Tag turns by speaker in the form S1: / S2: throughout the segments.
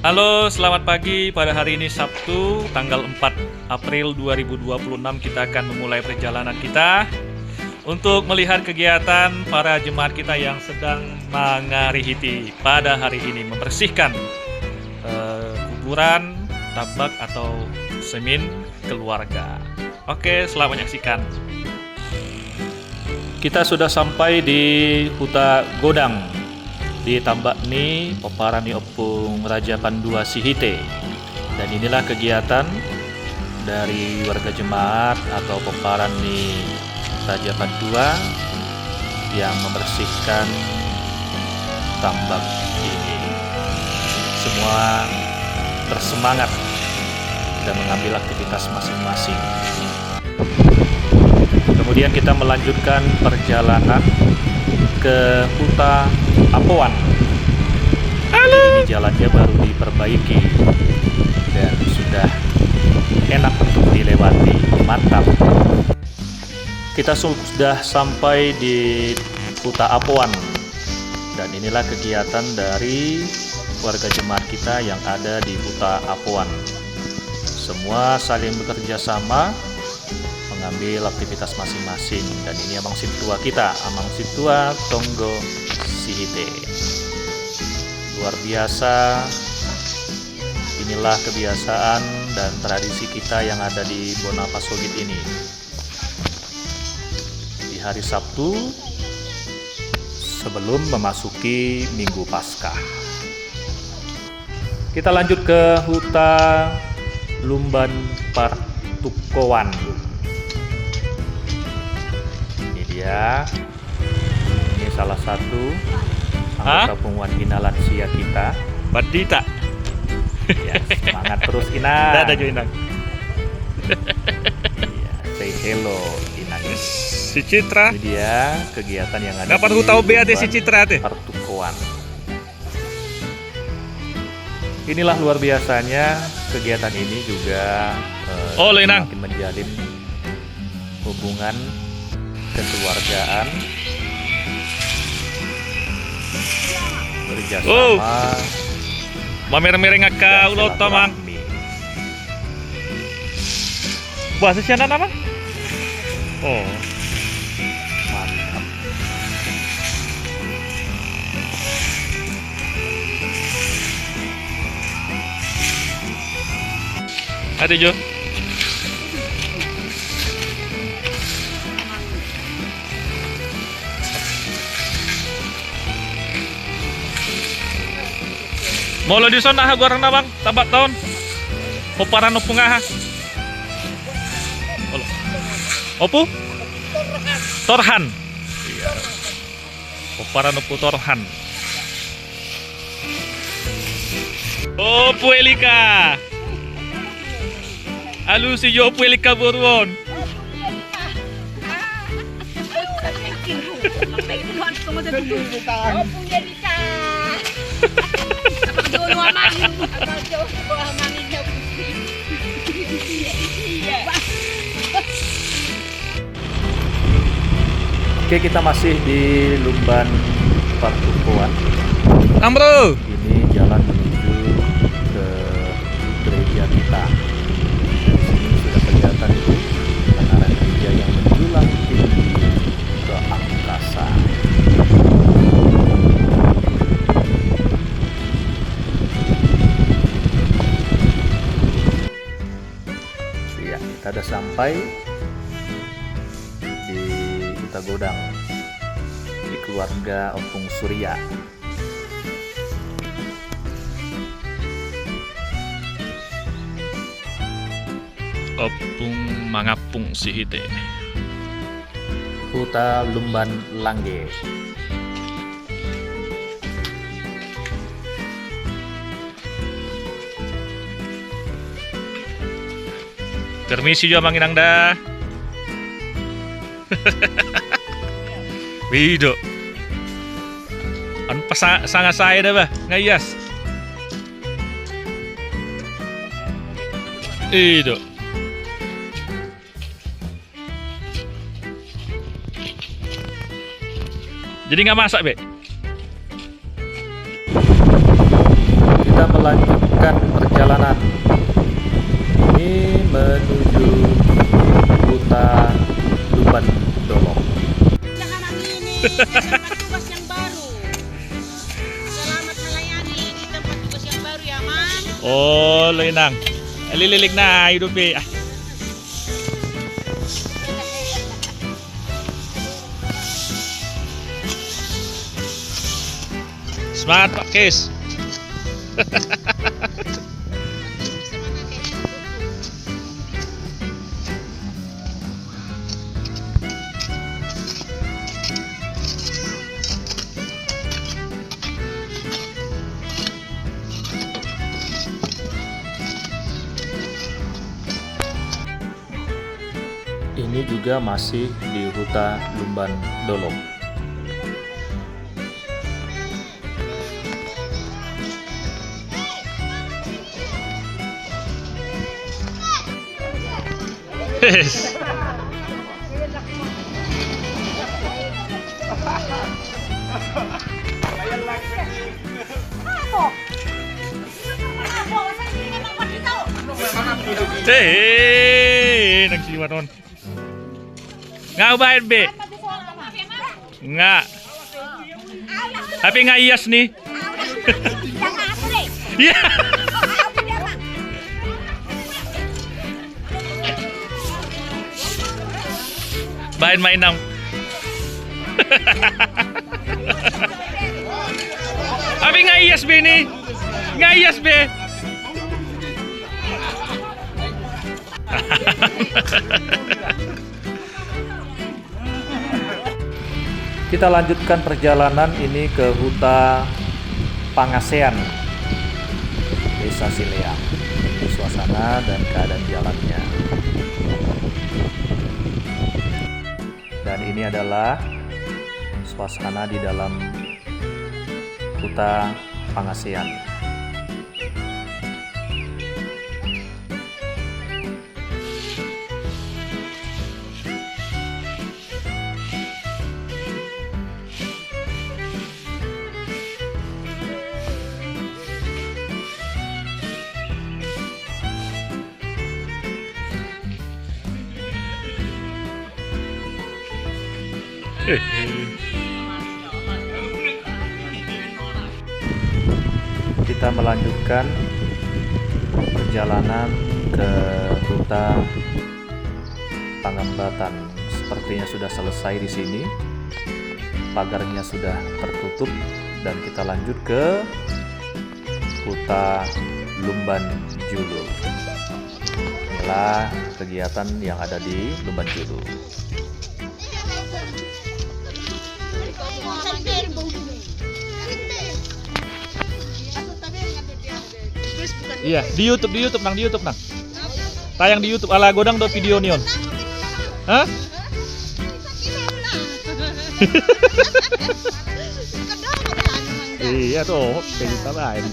S1: Halo, selamat pagi. Pada hari ini Sabtu, tanggal 4 April 2026 kita akan memulai perjalanan kita untuk melihat kegiatan para jemaat kita yang sedang mengarihiti pada hari ini, membersihkan kuburan, tabak atau semin keluarga. Oke, selamat menyaksikan. Kita sudah sampai di Huta Godang di Tambak Ni Peparani Opung Raja Pandua Sihite, dan inilah kegiatan dari warga jemaat atau Peparani Raja Pandua yang membersihkan tambak ini. Semua bersemangat dan mengambil aktivitas masing-masing. Kemudian kita melanjutkan perjalanan ke Huta Apoan. Ini jalannya baru diperbaiki dan sudah enak untuk dilewati, mantap. Kita sudah sampai di Huta Apoan, dan inilah kegiatan dari warga jemaat kita yang ada di Huta Apoan. Semua saling bekerja sama mengambil aktivitas masing-masing, dan ini Amang Situa kita, Amang Situa Tonggo Sihite. Luar biasa. Inilah kebiasaan dan tradisi kita yang ada di Bonapasogit ini. Di hari Sabtu sebelum memasuki Minggu Paskah. Kita lanjut ke Huta Lumban Partukowan. Ya, ini salah satu anggota pengumuman Ina lansia kita.
S2: Badita.
S1: Ya, semangat terus Inang.
S2: Ada jo Inang.
S1: Ya, say hello Inang.
S2: Si Citra.
S1: Ini dia kegiatan yang ada.
S2: Dapat ku tahu beate si Citra teh.
S1: Partukowan. Inilah luar biasanya kegiatan ini juga
S2: Inang
S1: semakin menjalin hubungan kekeluargaan, bekerjasama,
S2: mamer-mereng ngaka ulo tamang. Bahasa siana nama? Oh,
S1: mantap.
S2: ada jo. Molo di sana ha gorang nabang tabak tahun. Peparan opung ha. Opu? Torhan. Iya. Peparan opu Torhan. Opu Elika. Alu si jo Opu Elika Burwon.
S1: Oke, kita masih di Lumban Partukowan.
S2: Amro.
S1: Ini jalan menuju ke gereja kita. Dari sini sudah kelihatan itu menara gereja yang menjulang tinggi ke angkasa. Ya, kita sudah sampai di Huta Godang, di keluarga Opung Surya.
S2: Opung Mangapung Sihite.
S1: Huta Lumban Langge.
S2: Permisi jo manginang dah. Wido. An sangat saya dah bah, ngayas. Wido. Jadi nggak masak, Be?
S1: Kita melanjutkan
S2: Oh, lenang. Lilik na hidupi. Semangat Pak Kes.
S1: Ini juga masih di Huta Lumban Dolok.
S2: Nagsiwa nun. Nga ubahin, be? Nga. Tapi nga iyas nih. Iya. Bahin mainam. Tapi nga iyas, be nih. Nga iyas, be.
S1: Kita lanjutkan perjalanan ini ke Huta Pangasean, Desa Sileang. Ini suasana dan keadaan jalannya. Dan ini adalah suasana di dalam Huta Pangasean. Kita melanjutkan perjalanan ke Huta Pangambatan. Sepertinya sudah selesai di sini. Pagarnya sudah tertutup dan kita lanjut ke Huta Lumban Julu. Inilah kegiatan yang ada di Lumban Julu.
S2: Iya, di YouTube nang, di YouTube nang. Tayang di YouTube ala godang do video nion. Hah? Iya tuh, kayak gitu lain.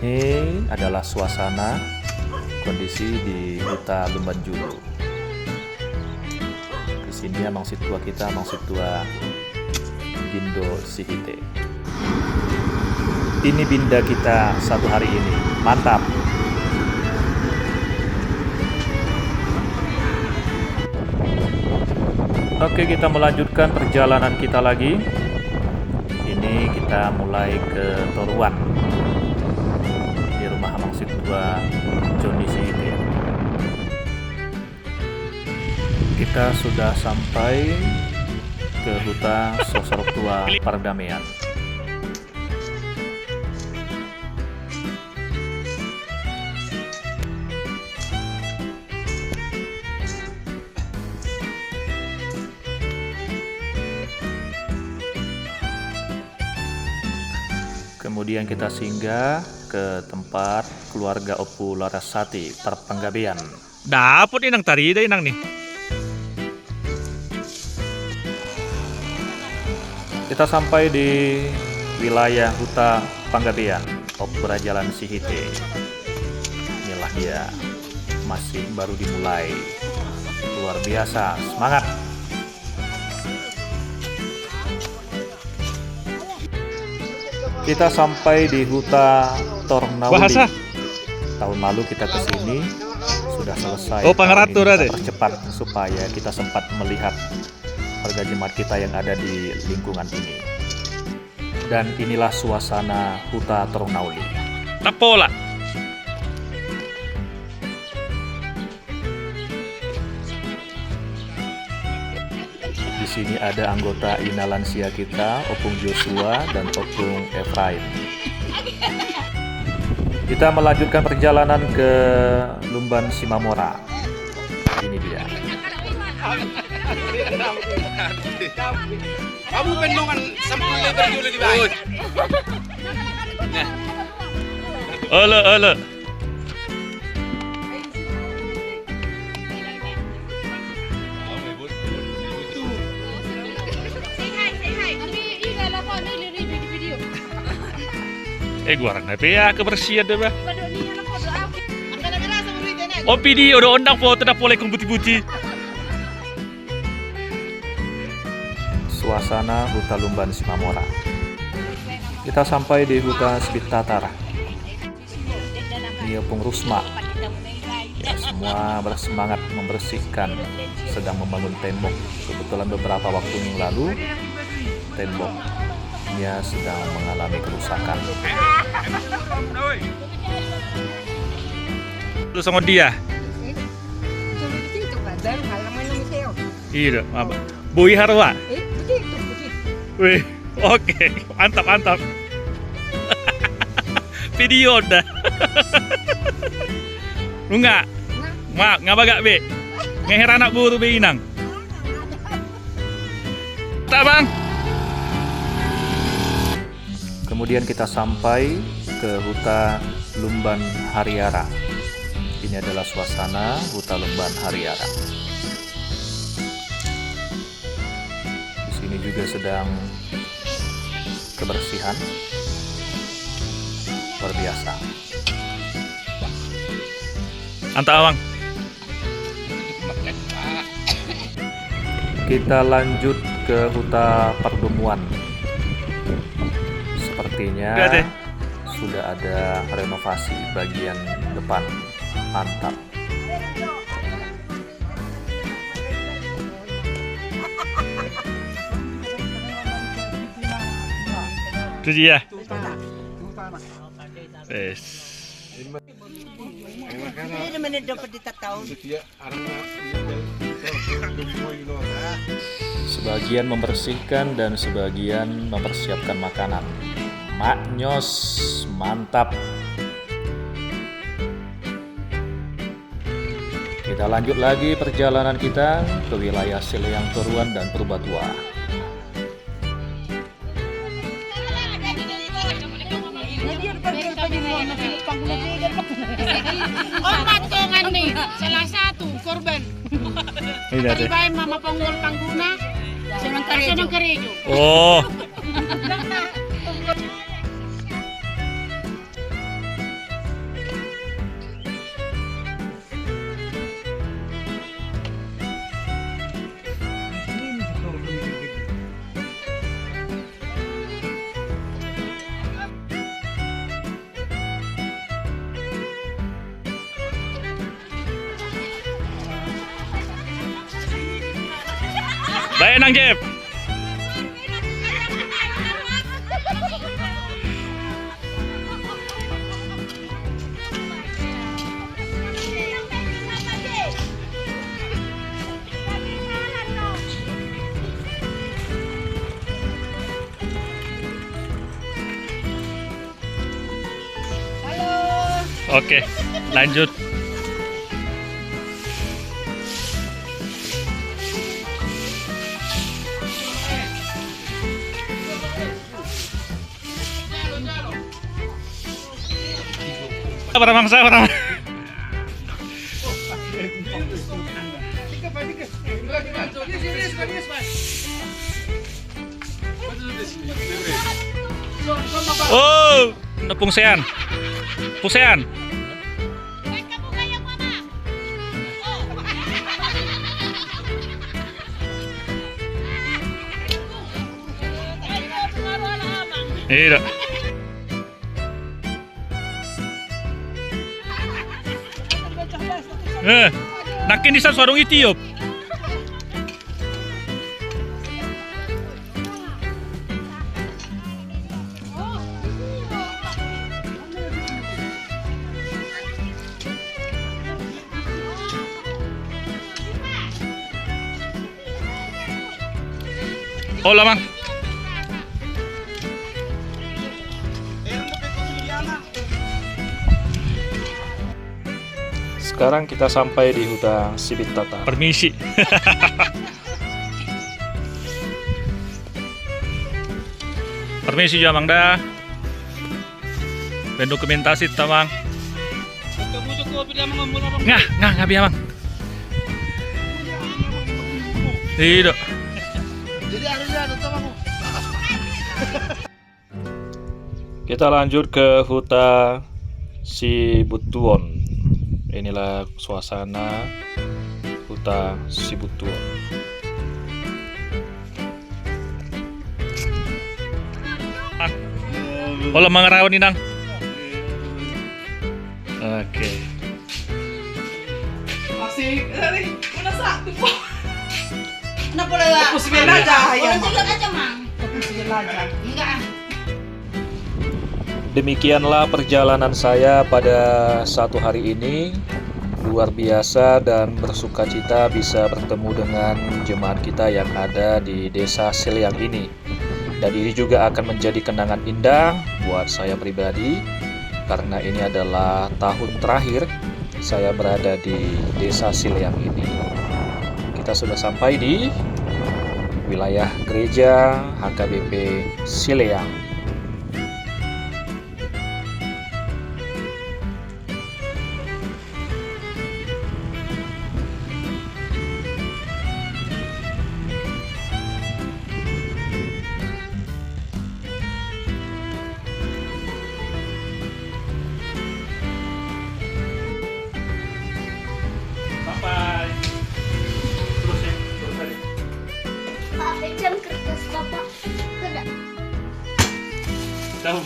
S1: Ini adalah suasana kondisi di Huta Lumban Julu. Di sini Mang Situa kita, Mang Situa Gindo Sihite. Ini binda kita satu hari ini. Mantap. Oke, kita melanjutkan perjalanan kita lagi. Ini kita mulai ke Toruan. Di rumah Mang Situa Joni Sihite. Kita sudah sampai ke Huta Sosok Tua Perdamaian. Kemudian kita singgah ke tempat keluarga Opu Larasati Perpanggabean.
S2: Dapet inang tari deh inang nih.
S1: Kita sampai di wilayah Huta Panggabean, Opera Jalan Sihite. Inilah dia, masih baru dimulai. Luar biasa, semangat. Kita sampai di Huta Tornauli.
S2: Bahasa.
S1: Tahun lalu kita kesini sudah selesai.
S2: Oh, pangaratur
S1: Tahun ini
S2: ada.
S1: kita percepat supaya kita sempat melihat
S2: warga jemaat kita yang ada di lingkungan ini. Dan inilah suasana Huta Toronauli.
S1: Tapola.
S2: Di sini ada anggota Ina Lansia kita, Opung Joshua dan Opung Efraim. Kita melanjutkan perjalanan ke Lumban Simamora. Ini dia.
S3: Kamu bendungan 10 lebar dulu di bawah.
S1: Ole. Gua orang ya kebersihan deh, Bah. Oh, video udah undang foto dah boleh putih-putih.
S2: Suasana Huta Lumban Simamora. Kita sampai di Huta Sbitatara. Ini Opung Rusma. Ya, semua bersemangat membersihkan, sedang membangun tembok. Kebetulan beberapa waktu yang lalu temboknya sedang mengalami kerusakan.
S1: Lu sama dia? Iya, apa? Boy Harwa. Wih, oke, mantap. Video dah. Lu nggak bagak be? Ngeher anak buru be inang. Tak bang?
S2: Kemudian kita sampai ke Huta Lumban Hariara. Ini adalah suasana Huta Lumban Hariara. Di sini juga sedang kebersihan luar biasa.
S1: Antap bang.
S2: Kita lanjut ke Huta Pardomuan. Sepertinya sudah ada renovasi bagian depan. Mantap.
S1: Itu dia. Yes.
S2: Sebagian membersihkan dan sebagian mempersiapkan makanan. Maknyos, mantap. Kita lanjut lagi perjalanan kita ke wilayah Seleang Toruan dan Purbatua.
S4: Patungan nih, salah satu korban. Tadi bayi mama penggol pangguna, senang kerejo.
S1: Oh. Baik nang Jep. Oke, lanjut. Para bangsa, para oh, Pungsean. Iya. Nakin di sarong itiop. Oh, lamang.
S2: Sekarang kita sampai di hutan Sibit Tatar.
S1: Permisi. Permisi Jamang dah. Dan dokumentasi tamang. Ngah biar Mang. Tidak.
S2: Kita lanjut ke hutan Sibutuon. Inilah suasana hutan Sibutuon.
S1: Oh, lemang rawan inang. Oke.
S5: Masih mana satu po?
S4: Kenapa lah?
S5: Fokus belajar ya.
S4: Orang aja, Mang.
S5: Fokus belajar.
S4: Enggak.
S2: Demikianlah perjalanan saya pada satu hari ini. Luar biasa dan bersukacita bisa bertemu dengan jemaat kita yang ada di Desa Siliang ini. Dan ini juga akan menjadi kenangan indah buat saya pribadi, karena ini adalah tahun terakhir saya berada di Desa Siliang ini. Kita sudah sampai di wilayah gereja HKBP Siliang.
S1: Sampai. Terus ya, terus aja.
S6: Pak, jam kertas Bapak tidak.
S1: Jauh.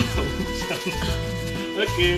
S1: Oke.